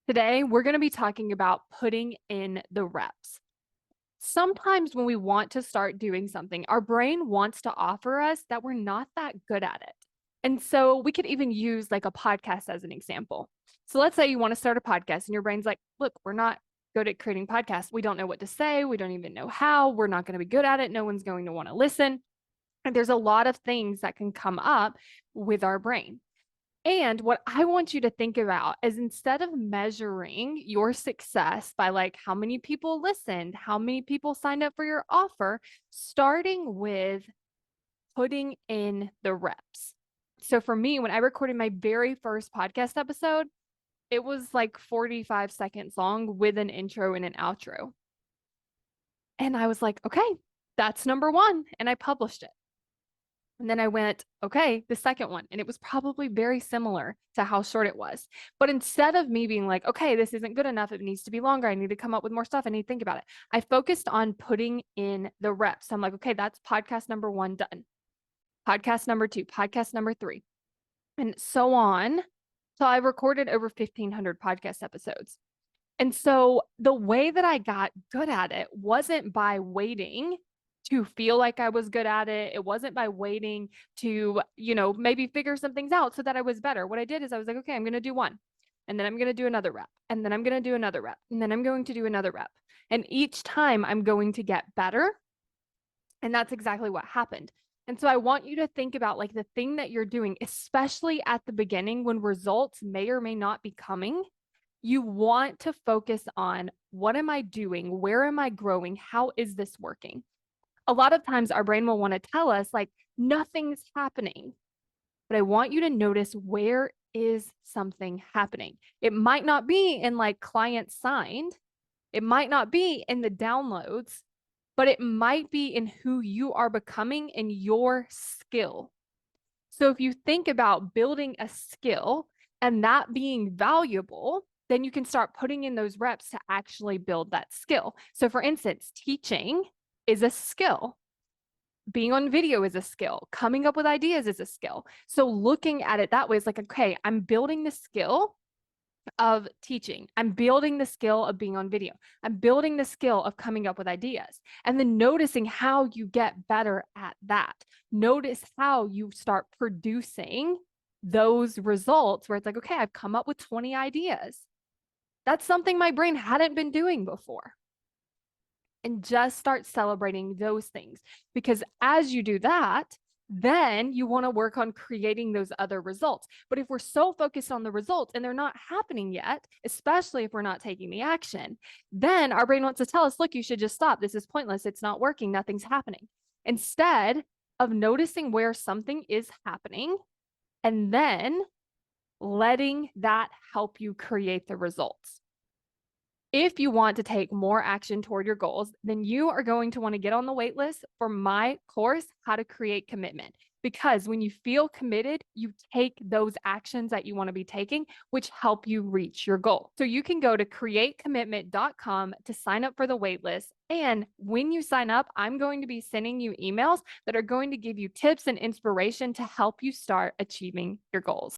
Today, we're going to be talking about putting in the reps. Sometimes when we want to start doing something, our brain wants to offer us that we're not that good at it. And so we could even use like a podcast as an example. So let's say you want to start a podcast and your brain's like, look, we're not good at creating podcasts. We don't know what to say. We don't even know how. We're not going to be good at it. No one's going to want to listen. And there's a lot of things that can come up with our brain. And what I want you to think about is instead of measuring your success by like how many people listened, how many people signed up for your offer, starting with putting in the reps. So for me, when I recorded my very first podcast episode, it was like 45 seconds long with an intro and an outro. And I was like, okay, that's number one. And I published it. And then I went, okay, the second one. And it was probably very similar to how short it was. But instead of me being like, okay, this isn't good enough, it needs to be longer, I need to come up with more stuff, I need to think about it, I focused on putting in the reps. I'm like, okay, that's podcast number one done. Podcast number two, podcast number three, and so on. So I recorded over 1,500 podcast episodes. And so the way that I got good at it wasn't by waiting to feel like I was good at it. It wasn't by waiting to, maybe figure some things out so that I was better. What I did is I was like, okay, I'm going to do one. And then I'm going to do another rep. And then I'm going to do another rep. And then I'm going to do another rep. And each time I'm going to get better. And that's exactly what happened. And so I want you to think about like the thing that you're doing, especially at the beginning when results may or may not be coming. You want to focus on what am I doing? Where am I growing? How is this working? A lot of times our brain will want to tell us like nothing's happening. But I want you to notice where is something happening. It might not be in like clients signed. It might not be in the downloads, but it might be in who you are becoming in your skill. So if you think about building a skill and that being valuable, then you can start putting in those reps to actually build that skill. So for instance, teaching is a skill. Being on video is a skill. Coming up with ideas is a skill. So looking at it that way is like, okay, I'm building the skill of teaching. I'm building the skill of being on video. I'm building the skill of coming up with ideas. And then noticing how you get better at that. Notice how you start producing those results where it's like, okay, I've come up with 20 ideas. That's something my brain hadn't been doing before. And just start celebrating those things. Because as you do that, then you want to work on creating those other results. But if we're so focused on the results and they're not happening yet, especially if we're not taking the action, then our brain wants to tell us, look, you should just stop. This is pointless. It's not working. Nothing's happening. Instead of noticing where something is happening and then letting that help you create the results. If you want to take more action toward your goals, then you are going to want to get on the wait list for my course, How to Create Commitment. Because when you feel committed, you take those actions that you want to be taking, which help you reach your goal. So you can go to createcommitment.com to sign up for the wait list. And when you sign up, I'm going to be sending you emails that are going to give you tips and inspiration to help you start achieving your goals.